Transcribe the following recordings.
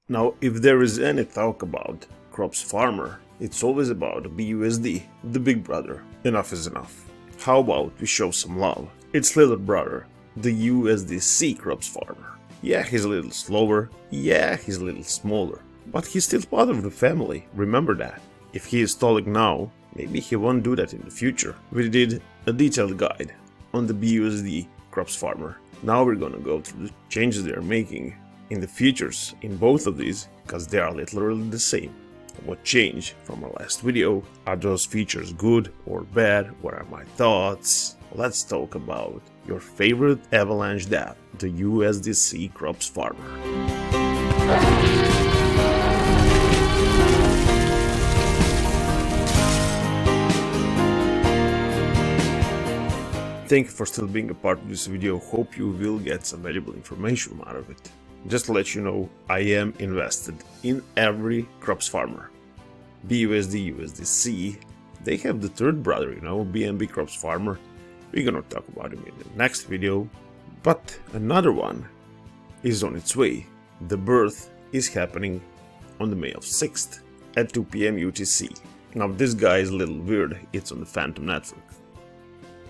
Now, if there is any talk about crops farmer, it's always about BUSD, the big brother. Enough is enough. How about we show some love? Its little brother, the USDC crops farmer. Yeah, he's a little slower, yeah, he's a little smaller, but he's still part of the family, remember that. If he is stalling now, maybe he won't do that in the future. We did a detailed guide on the BUSD crops farmer. Now we're gonna go through the changes they are making in the features in both of these, because they are literally the same. What changed from our last video? Are those features good or bad? What are my thoughts? Let's talk about your favorite avalanche dApp, the USDC crops farmer. Thank you for still being a part of this video. Hope you will get some valuable information out of it. Just to let you know, I am invested in every crops farmer. BUSD, USDC, they have the third brother, BNB crops farmer. We're gonna talk about him in the next video. But another one is on its way. The birth is happening on the May 6th at 2 PM UTC. Now this guy is a little weird, it's on the Phantom network.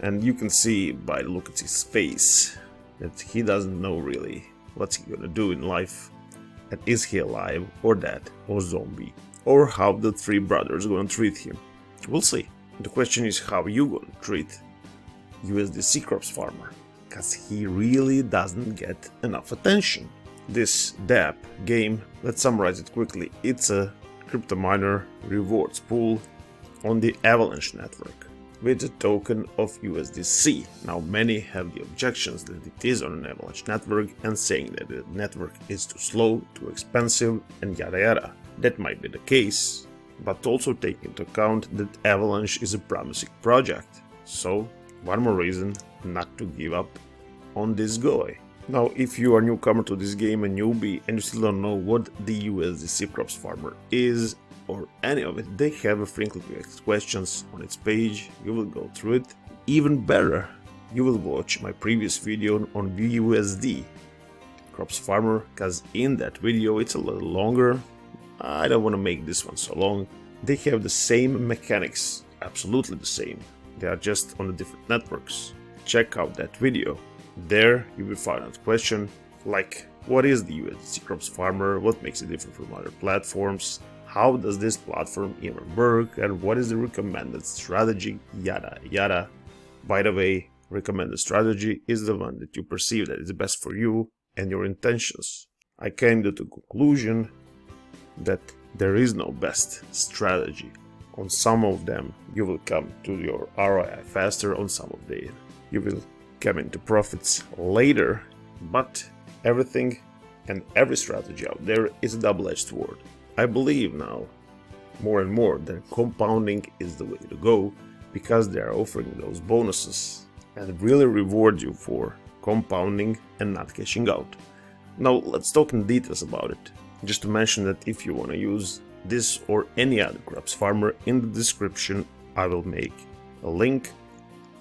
And you can see by the look at his face that he doesn't know really what's he gonna do in life, and is he alive or dead or zombie, or how the three brothers gonna treat him. We'll see. The question is how you gonna treat USDC crops farmer, cause he really doesn't get enough attention. This dApp game, let's summarize it quickly. It's a crypto miner rewards pool on the Avalanche network with a token of USDC. Now many have the objections that it is on an Avalanche network and saying that the network is too slow, too expensive, and yada yada. That might be the case, but also take into account that Avalanche is a promising project. So one more reason not to give up on this guy. Now if you are a newcomer to this game, a newbie, and you still don't know what the USDC crops farmer is, or any of it, they have a frequently asked questions on its page. You will go through it. Even better, you will watch my previous video on BUSD crops farmer, because in that video it's a little longer. I don't want to make this one so long. They have the same mechanics, absolutely the same. They are just on the different networks. Check out that video. There you will find out question like what is the USDC crops farmer, what makes it different from other platforms, how does this platform even work, and what is the recommended strategy, yada yada. By the way, recommended strategy is the one that you perceive that is best for you and your intentions. I came to the conclusion that there is no best strategy. On some of them you will come to your ROI faster, on some of them you will come into profits later, but everything and every strategy out there is a double-edged sword. I believe now more and more that compounding is the way to go, because they are offering those bonuses and really reward you for compounding and not cashing out. Now let's talk in details about it. Just to mention that if you want to use this or any other crops farmer, in the description I will make a link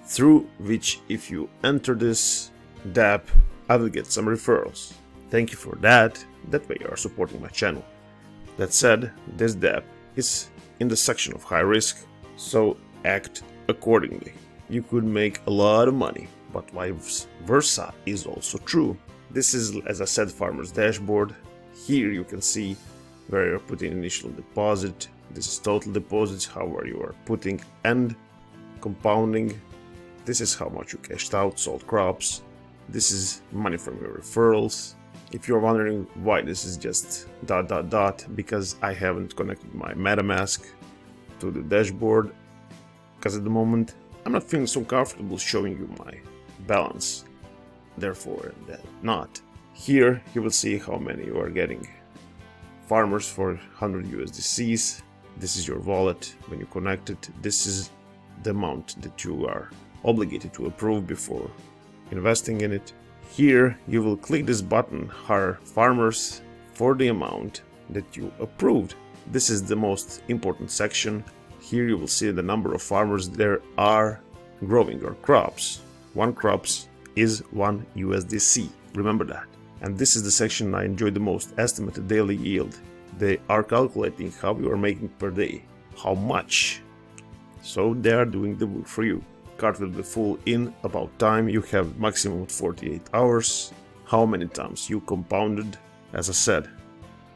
through which if you enter this dApp I will get some referrals. Thank you for that, that way you are supporting my channel. That said, this dApp is in the section of high risk, so act accordingly. You could make a lot of money, but vice versa is also true. This is, as I said, farmer's dashboard. Here you can see where you're putting initial deposit. This is total deposits, how you are putting, and compounding. This is how much you cashed out, sold crops. This is money from your referrals. If you're wondering why this is just ... because I haven't connected my MetaMask to the dashboard, because at the moment I'm not feeling so comfortable showing you my balance, therefore that not. Here you will see how many you are getting. Farmers for 100 USDCs, this is your wallet. When you connect it, this is the amount that you are obligated to approve before investing in it. Here you will click this button, hire farmers, for the amount that you approved. This is the most important section. Here you will see the number of farmers there are growing your crops. One crops is 1 USDC. Remember that. And this is the section I enjoy the most, estimated daily yield. They are calculating how you are making per day, how much. So they are doing the work for you. Card will be full in about time. You have maximum of 48 hours. How many times you compounded? As I said,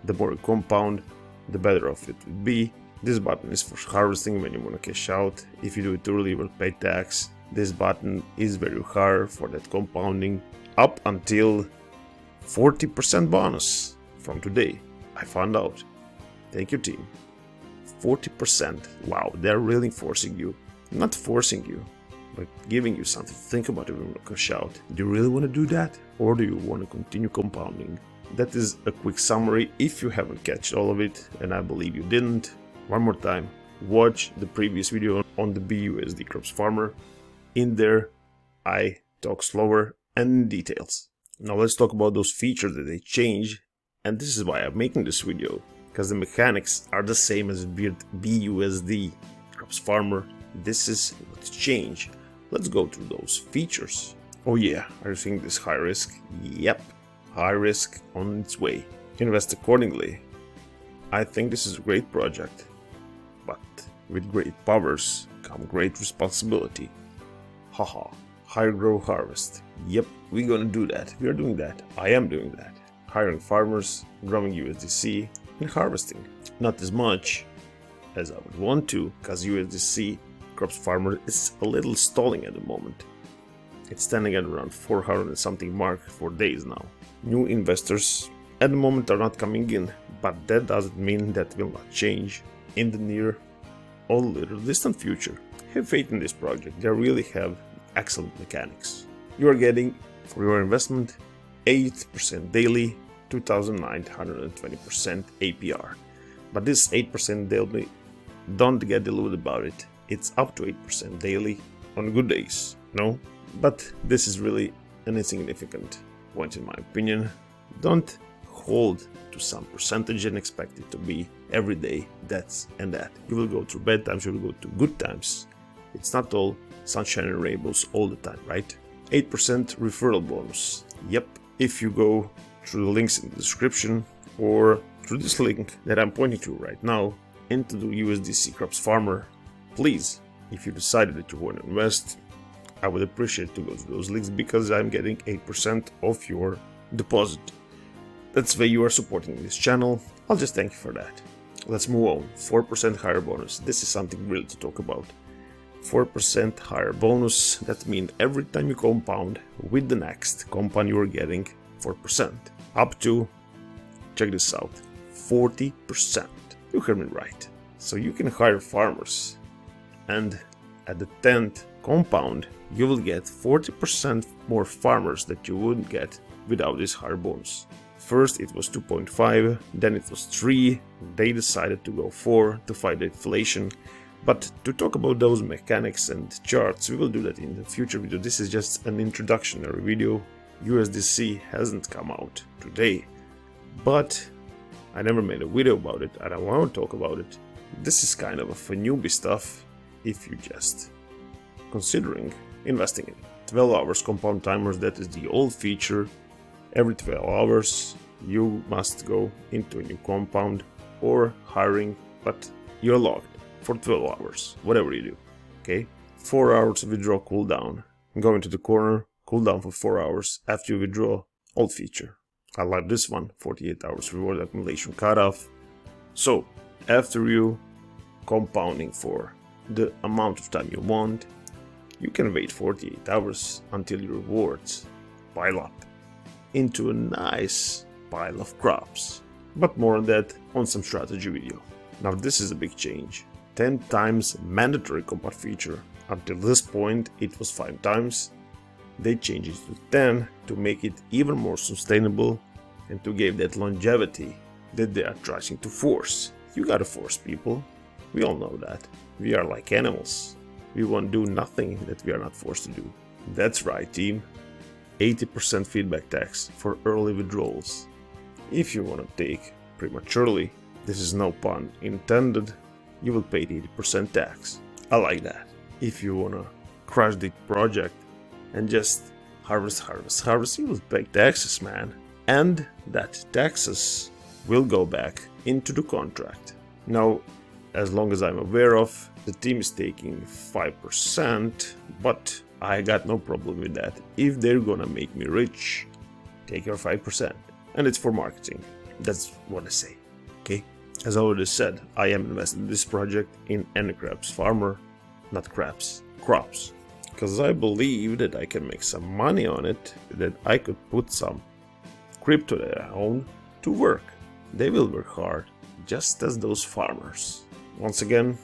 the more you compound, the better off it will be. This button is for harvesting when you want to cash out. If you do it early, you will pay tax. This button is very hard for that compounding up until 40% bonus from today. I found out. Thank you, team. 40%. Wow, they're really forcing you. Not forcing you, but giving you something to think about if you want to cash out. Do you really want to do that? Or do you want to continue compounding? That is a quick summary if you haven't catched all of it, and I believe you didn't. One more time, watch the previous video on the BUSD Crops Farmer. In there, I talk slower and in details. Now let's talk about those features that they change, and this is why I'm making this video, because the mechanics are the same as BUSD Crops Farmer. This is what's changed. Let's go through those features. Oh yeah, are you think this high risk? Yep, high risk on its way. Invest accordingly. I think this is a great project, but with great powers come great responsibility. Haha, higher grow harvest. Yep, we're gonna do that. We are doing that. I am doing that. Hiring farmers, growing USDC, and harvesting. Not as much as I would want to, because USDC Crops Farmer is a little stalling at the moment. It's standing at around 400 and something mark for days now. New investors at the moment are not coming in, but that doesn't mean that will not change in the near or little distant future. Have faith in this project. They really have excellent mechanics. You are getting for your investment 8% daily, 2,920% APR. But this 8% daily, don't get deluded about it. It's up to 8% daily on good days, no? But this is really an insignificant point in my opinion. Don't hold to some percentage and expect it to be every day that's and that. You will go through bad times, you will go through good times. It's not all sunshine and rainbows all the time, right? 8% referral bonus. Yep, if you go through the links in the description or through this link that I'm pointing to right now into the USDC Crops Farmer, please, if you decided that you want to invest, I would appreciate to go to those links because I'm getting 8% of your deposit. That's why you are supporting this channel. I'll just thank you for that. Let's move on. 4% higher bonus. This is something really to talk about. 4% higher bonus. That means every time you compound with the next compound you are getting 4%. Up to, check this out, 40%. You heard me right. So you can hire farmers, and at the 10th compound you will get 40% more farmers that you wouldn't get without this higher bonus. First it was 2.5, then it was 3, they decided to go 4 to fight the inflation. But to talk about those mechanics and charts, we will do that in the future video. This is just an introductory video. USDC hasn't come out today, but I never made a video about it and I want to talk about it. This is kind of a newbie stuff if you just considering investing in 12 hours compound timers. That is the old feature. Every 12 hours you must go into a new compound or hiring, but you're logged for 12 hours, whatever you do. Okay, 4 hours withdraw cooldown. Go into the corner, cool down for 4 hours after you withdraw. Old feature. I like this one. 48 hours reward accumulation cutoff. So after you compounding for the amount of time you want, you can wait 48 hours until your rewards pile up into a nice pile of crops. But more on that on some strategy video. Now this is a big change. 10 times mandatory compound feature. Until this point it was 5 times. They changed it to 10 to make it even more sustainable and to give that longevity that they are trying to force. You gotta force people. We all know that. We are like animals. We won't do nothing that we are not forced to do. That's right, team. 80% feedback tax for early withdrawals. If you want to take prematurely, this is no pun intended, you will pay 80% tax. I like that. If you want to crush the project and just harvest, you will pay taxes, man. and that taxes will go back into the contract. Now, as long as I'm aware of, the team is taking 5%, but I got no problem with that. If they're gonna make me rich, take your 5%. And it's for marketing. That's what I say, okay? As I already said, I am invested in this project in any crops farmer, not crops, because I believe that I can make some money on it, that I could put some crypto that I own to work. They will work hard, just as those farmers. Once again,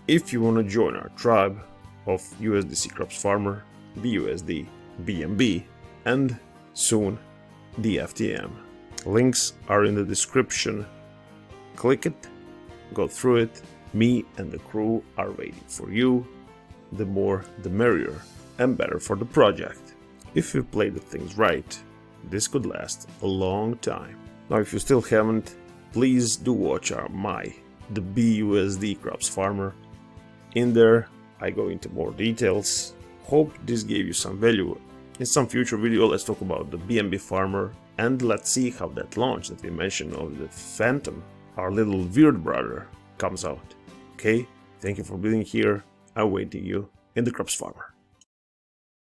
if you want to join our tribe of USDC crops farmer, BUSD, BNB, and soon DFTM, links are in the description. Click it, go through it. Me and the crew are waiting for you. The more the merrier, and better for the project. If you play the things right, this could last a long time. Now, if you still haven't, please do watch the BUSD crops farmer. In there, I go into more details. Hope this gave you some value. In some future video, let's talk about the BNB farmer, and let's see how that launch that we mentioned of the Phantom, our little weird brother, comes out. Okay, thank you for being here. I'm waiting you in the crops farmer.